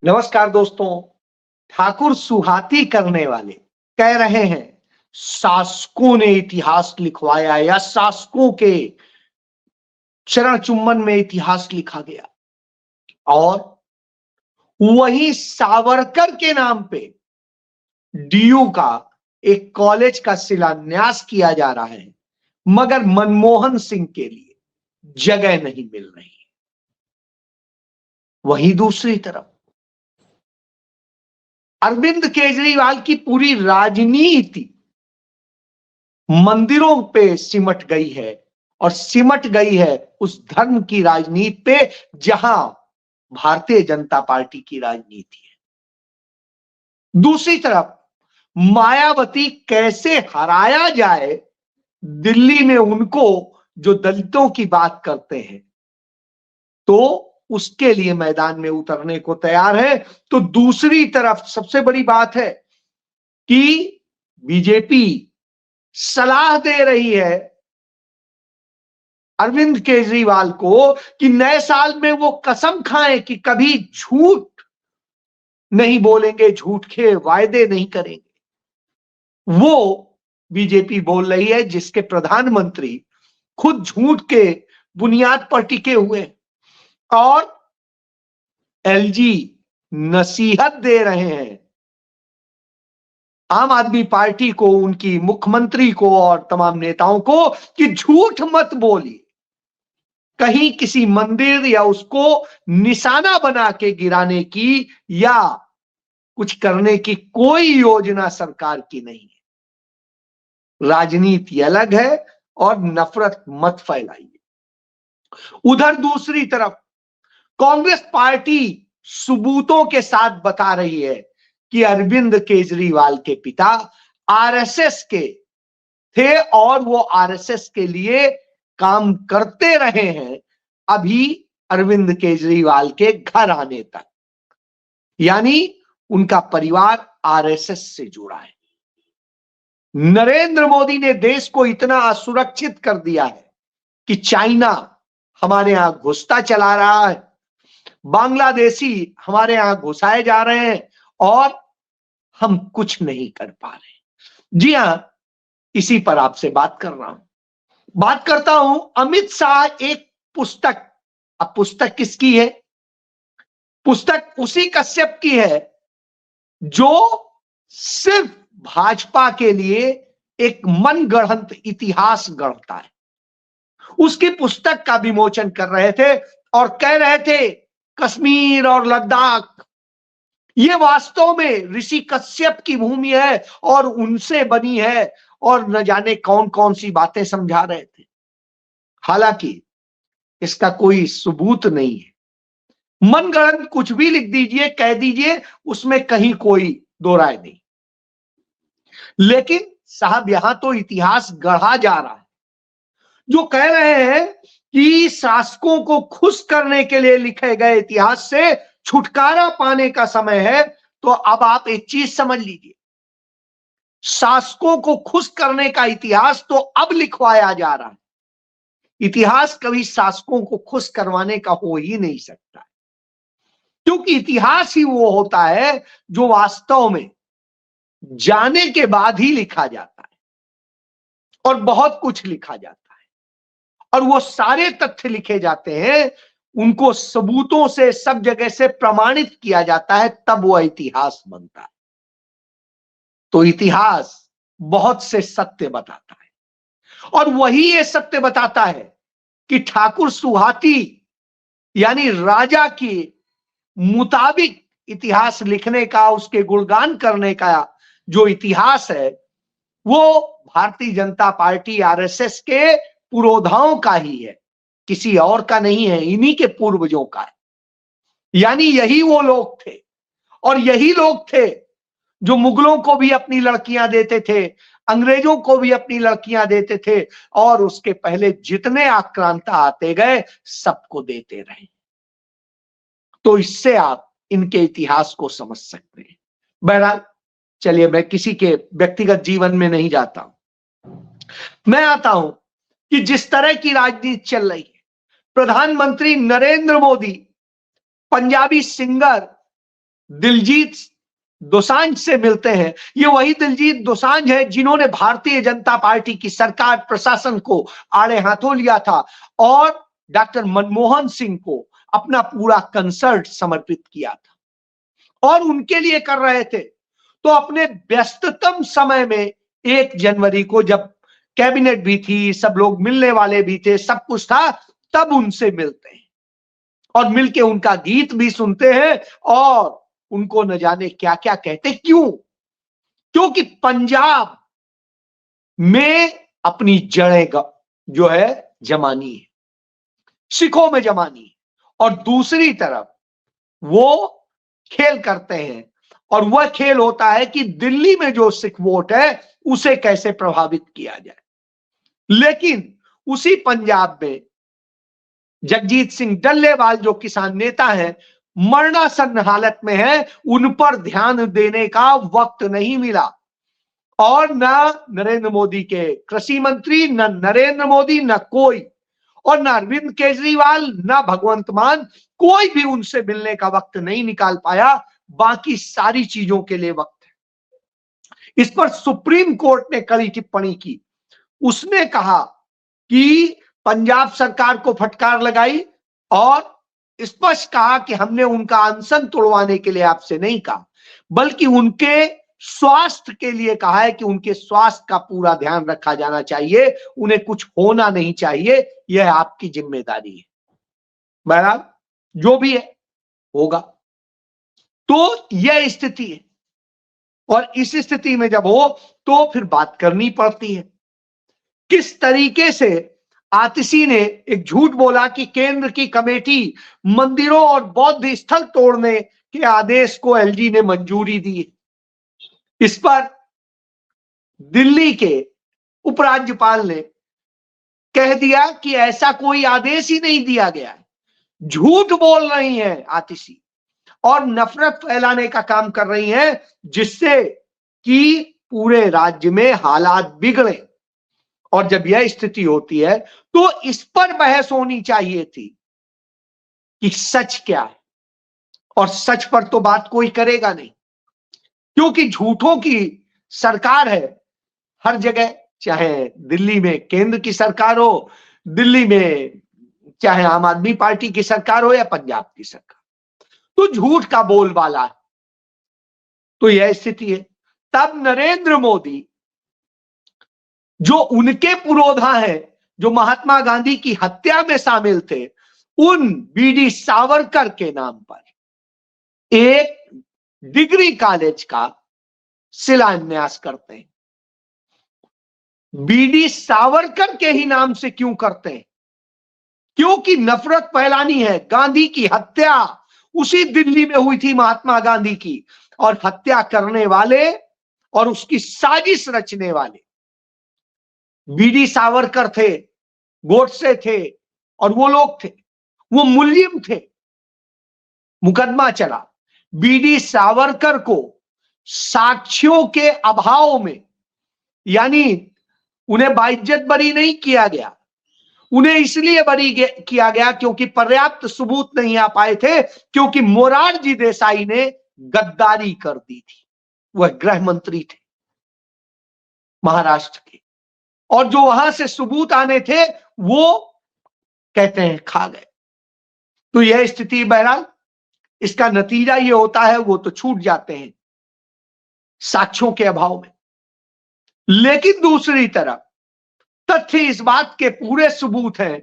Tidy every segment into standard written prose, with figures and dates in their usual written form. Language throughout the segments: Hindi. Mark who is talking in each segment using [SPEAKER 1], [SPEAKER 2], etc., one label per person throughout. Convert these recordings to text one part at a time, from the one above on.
[SPEAKER 1] नमस्कार दोस्तों। ठाकुर सुहाती करने वाले कह रहे हैं शासकों ने इतिहास लिखवाया या शासकों के चरण चुम्बन में इतिहास लिखा गया। और वही सावरकर के नाम पे डीयू का एक कॉलेज का शिलान्यास किया जा रहा है, मगर मनमोहन सिंह के लिए जगह नहीं मिल रही है। वहीं दूसरी तरफ अरविंद केजरीवाल की पूरी राजनीति मंदिरों पे सिमट गई है और सिमट गई है उस धर्म की राजनीति पे जहां भारतीय जनता पार्टी की राजनीति है। दूसरी तरफ मायावती कैसे हराया जाए, दिल्ली में उनको जो दलितों की बात करते हैं तो उसके लिए मैदान में उतरने को तैयार है। तो दूसरी तरफ सबसे बड़ी बात है कि बीजेपी सलाह दे रही है अरविंद केजरीवाल को कि नए साल में वो कसम खाएं कि कभी झूठ नहीं बोलेंगे, झूठ के वायदे नहीं करेंगे। वो बीजेपी बोल रही है जिसके प्रधानमंत्री खुद झूठ के बुनियाद पर टिके हुए और एलजी नसीहत दे रहे हैं आम आदमी पार्टी को, उनकी मुख्यमंत्री को और तमाम नेताओं को कि झूठ मत बोलिए, कहीं किसी मंदिर या उसको निशाना बना के गिराने की या कुछ करने की कोई योजना सरकार की नहीं है। राजनीति अलग है और नफरत मत फैलाइए। उधर दूसरी तरफ कांग्रेस पार्टी सबूतों के साथ बता रही है कि अरविंद केजरीवाल के पिता आरएसएस के थे और वो आरएसएस के लिए काम करते रहे हैं अभी अरविंद केजरीवाल के घर आने तक, यानी उनका परिवार आरएसएस से जुड़ा है। नरेंद्र मोदी ने देश को इतना असुरक्षित कर दिया है कि चाइना हमारे यहां घुसता चला रहा है, बांग्लादेशी हमारे यहां घुसाए जा रहे हैं और हम कुछ नहीं कर पा रहे। जी हां, इसी पर आपसे बात कर रहा हूं। बात करता हूं अमित शाह एक पुस्तक। अब पुस्तक किसकी है? पुस्तक उसी कश्यप की है जो सिर्फ भाजपा के लिए एक मनगढ़ंत इतिहास गढ़ता है। उसकी पुस्तक का विमोचन कर रहे थे और कह रहे थे कश्मीर और लद्दाख ये वास्तव में ऋषि कश्यप की भूमि है और उनसे बनी है और न जाने कौन कौन सी बातें समझा रहे थे। हालांकि इसका कोई सबूत नहीं है। मनगढ़ंत कुछ भी लिख दीजिए, कह दीजिए, उसमें कहीं कोई दो राय नहीं। लेकिन साहब यहां तो इतिहास गढ़ा जा रहा है। जो कह रहे हैं कि शासकों को खुश करने के लिए लिखे गए इतिहास से छुटकारा पाने का समय है, तो अब आप एक चीज समझ लीजिए, शासकों को खुश करने का इतिहास तो अब लिखवाया जा रहा है। इतिहास कभी शासकों को खुश करवाने का हो ही नहीं सकता है, क्योंकि इतिहास ही वो होता है जो वास्तव में जाने के बाद ही लिखा जाता है और बहुत कुछ लिखा जाता है और वो सारे तथ्य लिखे जाते हैं, उनको सबूतों से सब जगह से प्रमाणित किया जाता है, तब वह इतिहास बनता है। तो इतिहास बहुत से सत्य बताता है और वही ये सत्य बताता है कि ठाकुर सुहाती यानी राजा के मुताबिक इतिहास लिखने का, उसके गुणगान करने का जो इतिहास है वो भारतीय जनता पार्टी आरएसएस के पुरोधाओं का ही है, किसी और का नहीं है, इन्हीं के पूर्वजों का है। यानी यही वो लोग थे और यही लोग थे जो मुगलों को भी अपनी लड़कियां देते थे, अंग्रेजों को भी अपनी लड़कियां देते थे और उसके पहले जितने आक्रांता आते गए सबको देते रहे। तो इससे आप इनके इतिहास को समझ सकते हैं। बहरहाल चलिए, मैं किसी के व्यक्तिगत जीवन में नहीं जाता हूं। मैं आता हूं कि जिस तरह की राजनीति चल रही है, प्रधानमंत्री नरेंद्र मोदी पंजाबी सिंगर दिलजीत दोसांझ से मिलते हैं। ये वही दिलजीत दोसांझ है जिन्होंने भारतीय जनता पार्टी की सरकार प्रशासन को आड़े हाथों लिया था और डॉक्टर मनमोहन सिंह को अपना पूरा कंसर्ट समर्पित किया था और उनके लिए कर रहे थे। तो अपने व्यस्ततम समय में 1 जनवरी को जब कैबिनेट भी थी, सब लोग मिलने वाले भी थे, सब कुछ था, तब उनसे मिलते हैं और मिलके उनका गीत भी सुनते हैं और उनको न जाने क्या क्या कहते। क्यों? क्योंकि पंजाब में अपनी जड़ें जो है जमानी है, सिखों में जमानी है, और दूसरी तरफ वो खेल करते हैं और वह खेल होता है कि दिल्ली में जो सिख वोट है उसे कैसे प्रभावित किया जाए। लेकिन उसी पंजाब में जगजीत सिंह डल्लेवाल जो किसान नेता हैं, मरणासन्न हालत में है, उन पर ध्यान देने का वक्त नहीं मिला और न नरेंद्र मोदी के कृषि मंत्री, न नरेंद्र मोदी, न कोई, और न अरविंद केजरीवाल, न भगवंत मान, कोई भी उनसे मिलने का वक्त नहीं निकाल पाया। बाकी सारी चीजों के लिए वक्त है। इस पर सुप्रीम कोर्ट ने कड़ी टिप्पणी की। उसने कहा कि पंजाब सरकार को फटकार लगाई और स्पष्ट कहा कि हमने उनका अनशन तोड़वाने के लिए आपसे नहीं कहा, बल्कि उनके स्वास्थ्य के लिए कहा है कि उनके स्वास्थ्य का पूरा ध्यान रखा जाना चाहिए, उन्हें कुछ होना नहीं चाहिए, यह आपकी जिम्मेदारी है। बहरहाल जो भी है होगा। तो यह स्थिति है और इस स्थिति में जब हो तो फिर बात करनी पड़ती है। किस तरीके से आतिशी ने एक झूठ बोला कि केंद्र की कमेटी मंदिरों और बौद्ध स्थल तोड़ने के आदेश को एलजी ने मंजूरी दी। इस पर दिल्ली के उपराज्यपाल ने कह दिया कि ऐसा कोई आदेश ही नहीं दिया गया है, झूठ बोल रही है आतिशी और नफरत फैलाने का काम कर रही है, जिससे कि पूरे राज्य में हालात बिगड़े। और जब यह स्थिति होती है तो इस पर बहस होनी चाहिए थी कि सच क्या है, और सच पर तो बात कोई करेगा नहीं, क्योंकि झूठों की सरकार है हर जगह, चाहे दिल्ली में केंद्र की सरकार हो, दिल्ली में चाहे आम आदमी पार्टी की सरकार हो या पंजाब की सरकार, तो झूठ का बोलबाला है। तो यह स्थिति है। तब नरेंद्र मोदी जो उनके पुरोधा हैं, जो महात्मा गांधी की हत्या में शामिल थे, उन बीडी सावरकर के नाम पर एक डिग्री कॉलेज का शिलान्यास करते हैं। बीडी सावरकर के ही नाम से क्यों करते हैं? क्योंकि नफरत फैलानी है। गांधी की हत्या उसी दिल्ली में हुई थी, महात्मा गांधी की, और हत्या करने वाले और उसकी साजिश रचने वाले बीडी सावरकर थे, गोडसे थे, और वो लोग थे, वो मुल्जिम थे। मुकदमा चला। बीडी सावरकर को साक्ष्यों के अभाव में, यानी उन्हें बाइज्जत बरी नहीं किया गया, उन्हें इसलिए बरी किया गया क्योंकि पर्याप्त सबूत नहीं आ पाए थे, क्योंकि मोरारजी देसाई ने गद्दारी कर दी थी। वह गृह मंत्री थे महाराष्ट्र के, और जो वहां से सबूत आने थे वो कहते हैं खा गए। तो यह स्थिति, बहरहाल इसका नतीजा ये होता है वो तो छूट जाते हैं साक्ष्यों के अभाव में। लेकिन दूसरी तरफ तथ्य इस बात के पूरे सबूत हैं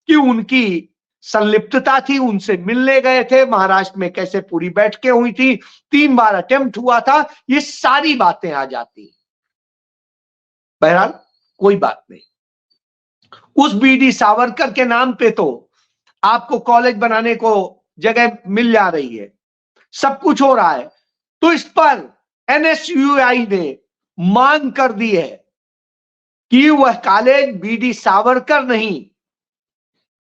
[SPEAKER 1] कि उनकी संलिप्तता थी, उनसे मिलने गए थे, महाराष्ट्र में कैसे पूरी बैठकें हुई थी, 3 बार अटेम्प्ट हुआ था, ये सारी बातें आ जाती हैं। बहरहाल कोई बात नहीं। उस बीडी सावरकर के नाम पे तो आपको कॉलेज बनाने को जगह मिल जा रही है, सब कुछ हो रहा है। तो इस पर एनएसयूआई ने मांग कर दी है कि वह कॉलेज बीडी सावरकर नहीं,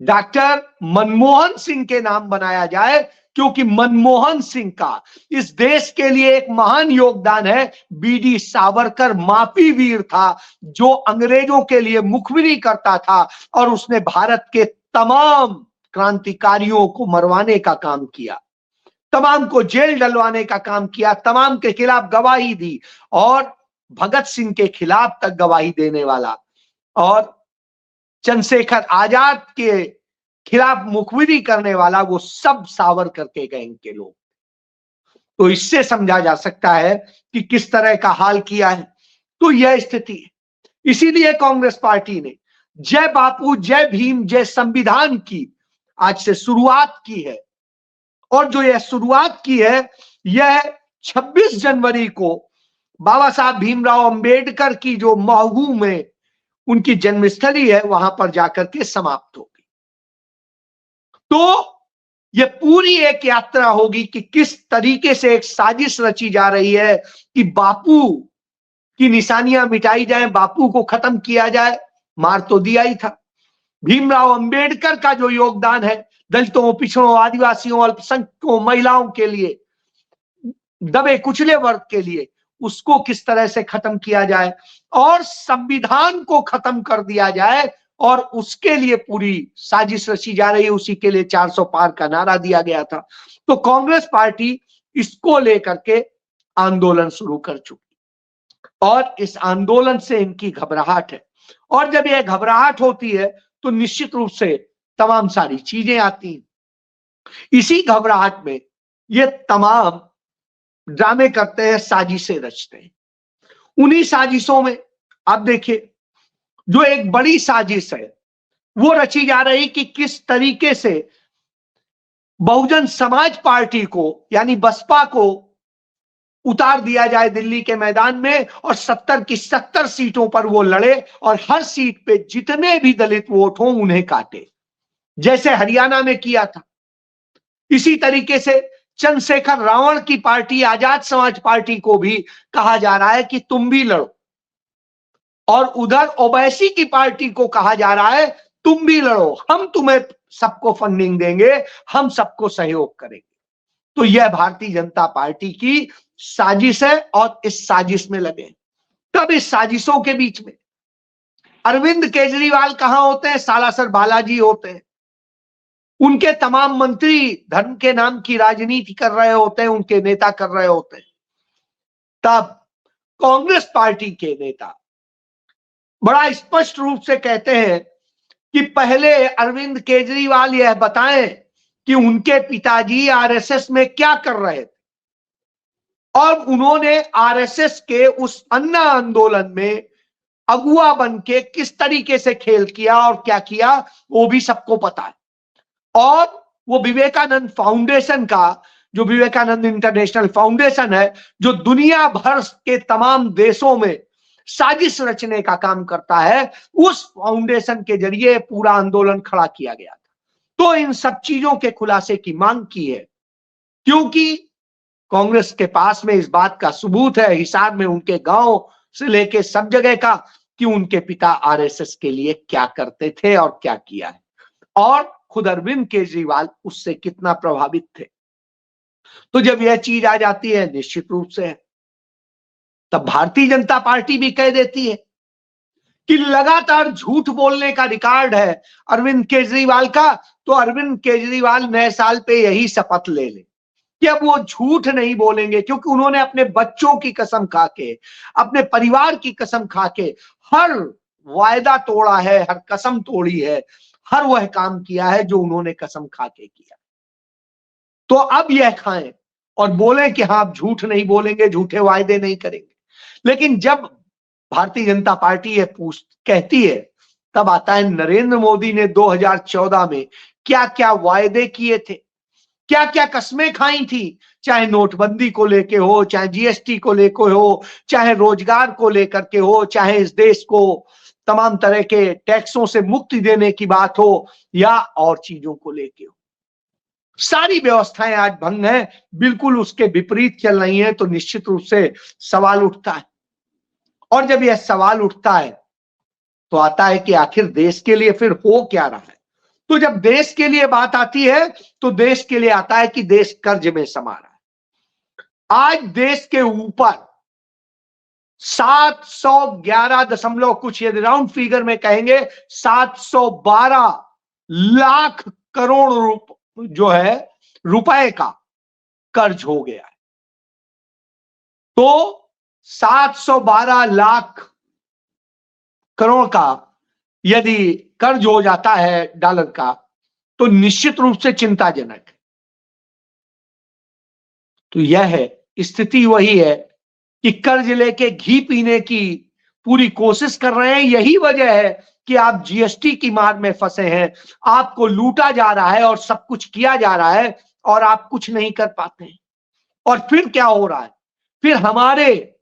[SPEAKER 1] डॉक्टर मनमोहन सिंह के नाम बनाया जाए, क्योंकि मनमोहन सिंह का इस देश के लिए एक महान योगदान है। बीडी सावरकर माफी वीर था, जो अंग्रेजों के लिए मुखबिरी करता था और उसने भारत के तमाम क्रांतिकारियों को मरवाने का काम किया। तमाम को जेल डलवाने का काम किया, तमाम के खिलाफ गवाही दी, और भगत सिंह के खिलाफ तक गवाही देने वाला और चंद्रशेखर आजाद के खिलाफ मुखबिरी करने वाला, वो सब सावरकर के गैंग के लोग। तो इससे समझा जा सकता है कि किस तरह का हाल किया है। तो यह स्थिति है। इसीलिए कांग्रेस पार्टी ने जय बापू, जय भीम, जय संविधान की आज से शुरुआत की है। और जो यह शुरुआत की है, यह 26 जनवरी को बाबा साहब भीमराव अंबेडकर की जो महू में उनकी जन्मस्थली है, वहां पर जाकर के समाप्त होगी। तो यह पूरी एक यात्रा होगी कि किस तरीके से एक साजिश रची जा रही है कि बापू की निशानियां मिटाई जाए, बापू को खत्म किया जाए। मार तो दिया ही था। भीमराव अंबेडकर का जो योगदान है दलितों, पिछड़ों, आदिवासियों, अल्पसंख्यकों, महिलाओं के लिए, दबे कुचले वर्ग के लिए, उसको किस तरह से खत्म किया जाए और संविधान को खत्म कर दिया जाए, और उसके लिए पूरी साजिश रची जा रही है। उसी के लिए 400 पार का नारा दिया गया था। तो कांग्रेस पार्टी इसको लेकर के आंदोलन शुरू कर चुकी, और इस आंदोलन से इनकी घबराहट है। और जब यह घबराहट होती है तो निश्चित रूप से तमाम सारी चीजें आती हैं। इसी घबराहट में ये तमाम ड्रामे करते हैं, साजिशें रचते हैं। उन्हीं साजिशों में आप देखिए, जो एक बड़ी साजिश है वो रची जा रही कि किस तरीके से बहुजन समाज पार्टी को, यानी बसपा को, उतार दिया जाए दिल्ली के मैदान में, और 70 की 70 सीटों पर वो लड़े और हर सीट पे जितने भी दलित वोट हों उन्हें काटे, जैसे हरियाणा में किया था। इसी तरीके से चंद्रशेखर रावण की पार्टी आजाद समाज पार्टी को भी कहा जा रहा है कि तुम भी लड़ो, और उधर ओवैसी की पार्टी को कहा जा रहा है तुम भी लड़ो, हम तुम्हें सबको फंडिंग देंगे, हम सबको सहयोग करेंगे। तो यह भारतीय जनता पार्टी की साजिश है, और इस साजिश में लगे। तब इस साजिशों के बीच में अरविंद केजरीवाल कहां होते हैं? सालासर बालाजी होते हैं। उनके तमाम मंत्री धर्म के नाम की राजनीति कर रहे होते हैं, उनके नेता कर रहे होते हैं। तब कांग्रेस पार्टी के नेता बड़ा स्पष्ट रूप से कहते हैं कि पहले अरविंद केजरीवाल यह बताएं कि उनके पिताजी आरएसएस में क्या कर रहे थे, और उन्होंने आरएसएस के उस अन्ना आंदोलन में अगुआ बन के किस तरीके से खेल किया और क्या किया, वो भी सबको पता है। और वो विवेकानंद फाउंडेशन का, जो विवेकानंद इंटरनेशनल फाउंडेशन है, जो दुनिया भर के तमाम देशों में साजिश रचने का काम करता है, उस फाउंडेशन के जरिए पूरा आंदोलन खड़ा किया गया था। तो इन सब चीजों के खुलासे की मांग की है, क्योंकि कांग्रेस के पास में इस बात का सबूत है, हिसार में उनके गांव से लेके सब जगह का, कि उनके पिता आरएसएस के लिए क्या करते थे और क्या किया है, और खुद अरविंद केजरीवाल उससे कितना प्रभावित थे। तो जब यह चीज आ जाती है, निश्चित रूप से है, तब भारतीय जनता पार्टी भी कह देती है कि लगातार झूठ बोलने का रिकॉर्ड है अरविंद केजरीवाल का। तो अरविंद केजरीवाल नए साल पे यही शपथ ले ले कि अब वो झूठ नहीं बोलेंगे, क्योंकि उन्होंने अपने बच्चों की कसम खा के, अपने परिवार की कसम खा के हर वायदा तोड़ा है, हर कसम तोड़ी है, हर वह काम किया है जो उन्होंने कसम खा के किया। तो अब यह खाएं और बोलें कि हाँ, आप झूठ नहीं बोलेंगे, झूठे वायदे नहीं करेंगे। लेकिन जब भारतीय जनता पार्टी ये कहती है, तब आता है नरेंद्र मोदी ने 2014 में क्या क्या वायदे किए थे, क्या क्या कस्में खाई थी, चाहे नोटबंदी को लेके हो, चाहे जीएसटी को लेकर हो, चाहे रोजगार को लेकर के हो, चाहे इस देश को तमाम तरह के टैक्सों से मुक्ति देने की बात हो, या और चीजों को लेके हो। सारी व्यवस्थाएं आज भंग हैं, बिल्कुल उसके विपरीत चल रही हैं। तो निश्चित रूप से सवाल उठता है, और जब यह सवाल उठता है तो आता है कि आखिर देश के लिए फिर हो क्या रहा है। तो जब देश के लिए बात आती है तो देश के लिए आता है कि देश कर्ज में समा रहा है। आज देश के ऊपर 711 दशमलव कुछ, यदि राउंड फिगर में कहेंगे 712 लाख करोड़ जो है रुपए का कर्ज हो गया है। तो 712 लाख करोड़ का यदि कर्ज हो जाता है डॉलर का, तो निश्चित रूप से चिंताजनक है। तो यह है स्थिति, वही है कि कर्ज लेके घी पीने की पूरी कोशिश कर रहे हैं। यही वजह है कि आप जीएसटी की मार में फंसे हैं। आपको लूटा जा रहा है और सब कुछ किया जा रहा है और आप कुछ नहीं कर पाते हैं। और फिर क्या हो रहा है, फिर हमारे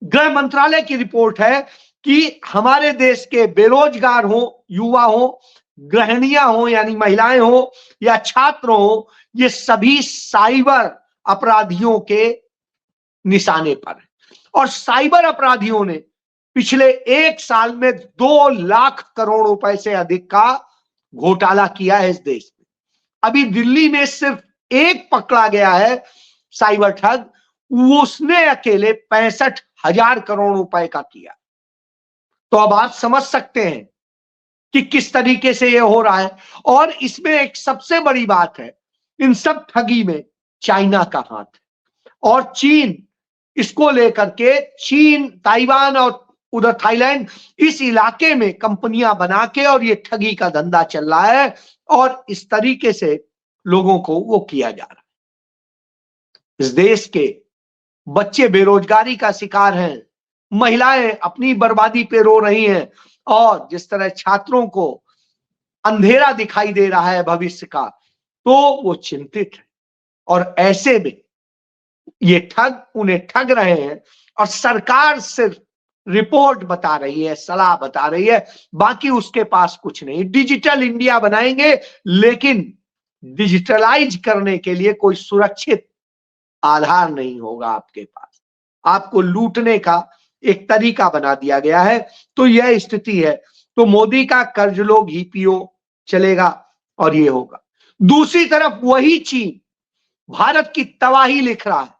[SPEAKER 1] गृह मंत्रालय की रिपोर्ट है कि हमारे देश के बेरोजगार हो, युवा हो, गृहिणियां हो यानी महिलाएं हो या छात्र हो, ये सभी साइबर अपराधियों के निशाने पर है। और साइबर अपराधियों ने पिछले 1 साल में 2 लाख करोड़ रुपए से अधिक का घोटाला किया है इस देश में। अभी दिल्ली में सिर्फ एक पकड़ा गया है साइबर ठग, उसने अकेले 65,000 करोड़ रुपए का किया। तो अब आप समझ सकते हैं कि किस तरीके से यह हो रहा है। और इसमें एक सबसे बड़ी बात है, इन सब ठगी में चाइना का हाथ है। और चीन इसको लेकर के, चीन, ताइवान और उधर थाईलैंड, इस इलाके में कंपनियां बना के और ये ठगी का धंधा चल रहा है और इस तरीके से लोगों को वो किया जा रहा है। इस देश के बच्चे बेरोजगारी का शिकार हैं, महिलाएं अपनी बर्बादी पे रो रही हैं और जिस तरह छात्रों को अंधेरा दिखाई दे रहा है भविष्य का, तो वो चिंतित है। और ऐसे में ये ठग उन्हें ठग रहे हैं और सरकार सिर्फ रिपोर्ट बता रही है, सलाह बता रही है, बाकी उसके पास कुछ नहीं। डिजिटल इंडिया बनाएंगे, लेकिन डिजिटलाइज करने के लिए कोई सुरक्षित आधार नहीं होगा आपके पास। आपको लूटने का एक तरीका बना दिया गया है। तो यह स्थिति है। तो मोदी का कर्ज लो घी पियो चलेगा और ये होगा। दूसरी तरफ वही चीन भारत की तबाही लिख रहा है।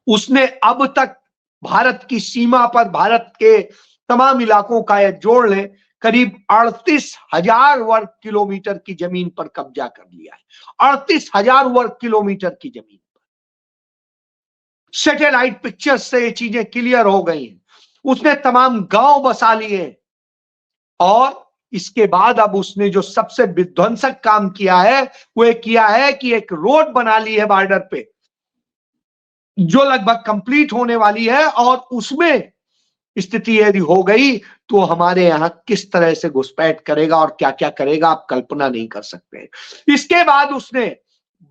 [SPEAKER 1] उसने अब तक भारत की सीमा पर, भारत के तमाम इलाकों का यह जोड़ लें, करीब 38,000 वर्ग किलोमीटर की जमीन पर कब्जा कर लिया है। 38,000 वर्ग किलोमीटर की जमीन पर। सैटेलाइट पिक्चर्स से ये चीजें क्लियर हो गई हैं। उसने तमाम गांव बसा लिए और इसके बाद अब उसने जो सबसे विध्वंसक काम किया है, वो किया है कि एक रोड बना ली है बॉर्डर पे, जो लगभग कंप्लीट होने वाली है। और उसमें स्थिति यदि हो गई तो हमारे यहां किस तरह से घुसपैठ करेगा और क्या क्या करेगा, आप कल्पना नहीं कर सकते। इसके बाद उसने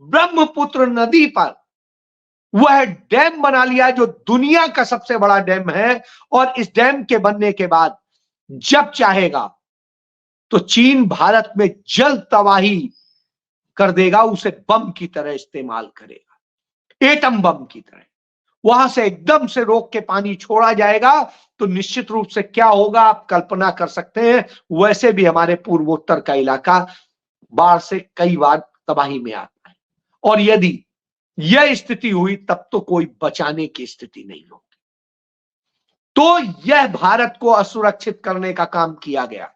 [SPEAKER 1] ब्रह्मपुत्र नदी पर वह डैम बना लिया जो दुनिया का सबसे बड़ा डैम है। और इस डैम के बनने के बाद जब चाहेगा तो चीन भारत में जल तबाही कर देगा, उसे बम की तरह इस्तेमाल करेगा, एटम बम की तरह। वहां से एकदम से रोक के पानी छोड़ा जाएगा तो निश्चित रूप से क्या होगा आप कल्पना कर सकते हैं। वैसे भी हमारे पूर्वोत्तर का इलाका बाढ़ से कई बार तबाही में आता है और यदि यह स्थिति हुई तब तो कोई बचाने की स्थिति नहीं होगी। तो यह भारत को असुरक्षित करने का काम किया गया।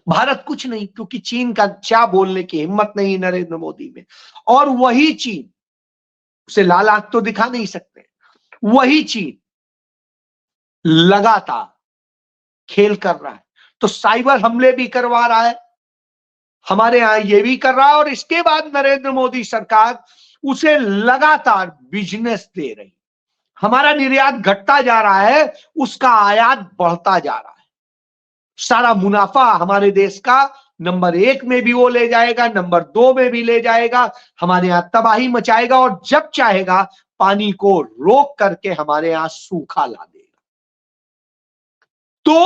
[SPEAKER 1] भारत कुछ नहीं, क्योंकि चीन का क्या बोलने की हिम्मत नहीं नरेंद्र मोदी में। और वही चीन, उसे लाल आंख तो दिखा नहीं सकते, वही चीन लगातार खेल कर रहा है। तो साइबर हमले भी करवा रहा है, हमारे यहां ये भी कर रहा है। और इसके बाद नरेंद्र मोदी सरकार उसे लगातार बिजनेस दे रही। हमारा निर्यात घटता जा रहा है, उसका आयात बढ़ता जा रहा है। सारा मुनाफा हमारे देश का नंबर 1 में भी वो ले जाएगा, नंबर 2 में भी ले जाएगा, हमारे यहां तबाही मचाएगा और जब चाहेगा पानी को रोक करके हमारे यहां सूखा ला देगा। तो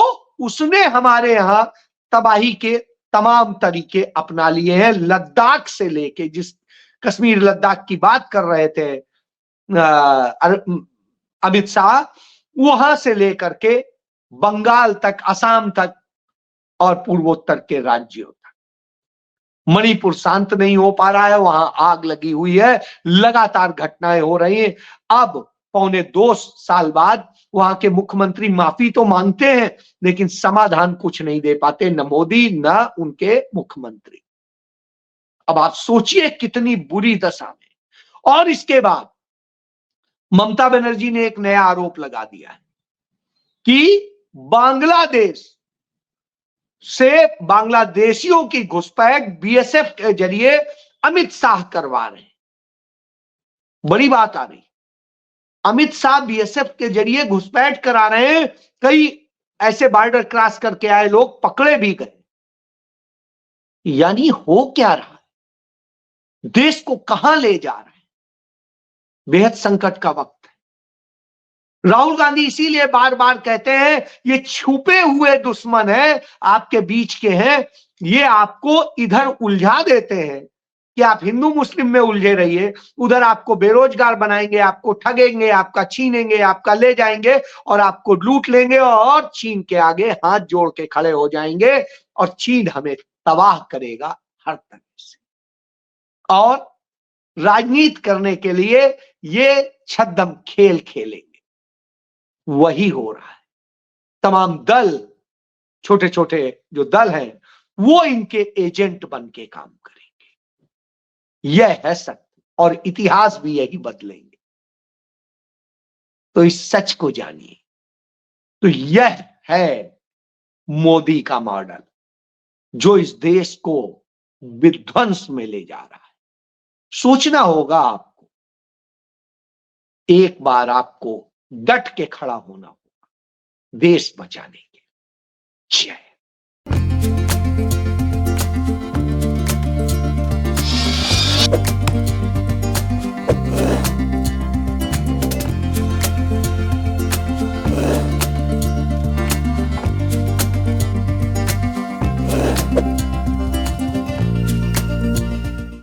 [SPEAKER 1] उसने हमारे यहां तबाही के तमाम तरीके अपना लिए हैं। लद्दाख से लेके, जिस कश्मीर लद्दाख की बात कर रहे थे अमित शाह, वहां से लेकर के बंगाल तक, असम तक और पूर्वोत्तर के राज्यों तक। मणिपुर शांत नहीं हो पा रहा है, वहां आग लगी हुई है, लगातार घटनाएं हो रही हैं। अब 2.25 साल बाद वहां के मुख्यमंत्री माफी तो मांगते हैं लेकिन समाधान कुछ नहीं दे पाते, न मोदी न उनके मुख्यमंत्री। अब आप सोचिए कितनी बुरी दशा में। और इसके बाद ममता बनर्जी ने एक नया आरोप लगा दिया है कि बांग्लादेश से बांग्लादेशियों की घुसपैठ बीएसएफ के जरिए अमित शाह करवा रहे हैं। बड़ी बात आ रही, अमित शाह बीएसएफ के जरिए घुसपैठ करा रहे हैं। कई ऐसे बॉर्डर क्रॉस करके आए लोग पकड़े भी गए। यानी हो क्या रहा है, देश को कहां ले जा रहे हैं। बेहद संकट का वक्त है। राहुल गांधी इसीलिए बार बार कहते हैं ये छुपे हुए दुश्मन है, आपके बीच के हैं, ये आपको इधर उलझा देते हैं कि आप हिंदू मुस्लिम में उलझे रहिए, उधर आपको बेरोजगार बनाएंगे, आपको ठगेंगे, आपका छीनेंगे, आपका ले जाएंगे और आपको लूट लेंगे और चीन के आगे हाथ जोड़ के खड़े हो जाएंगे और चीन हमें तबाह करेगा हर तरह से। और राजनीति करने के लिए ये छद्म खेल खेलेंगे। वही हो रहा है। तमाम दल, छोटे छोटे जो दल हैं, वो इनके एजेंट बन के काम करेंगे। यह है सत्य और इतिहास भी यही बदलेंगे। तो इस सच को जानिए। तो यह है मोदी का मॉडल जो इस देश को विध्वंस में ले जा रहा है। सोचना होगा आपको, एक बार आपको डट के खड़ा होना होगा देश बचाने के। जय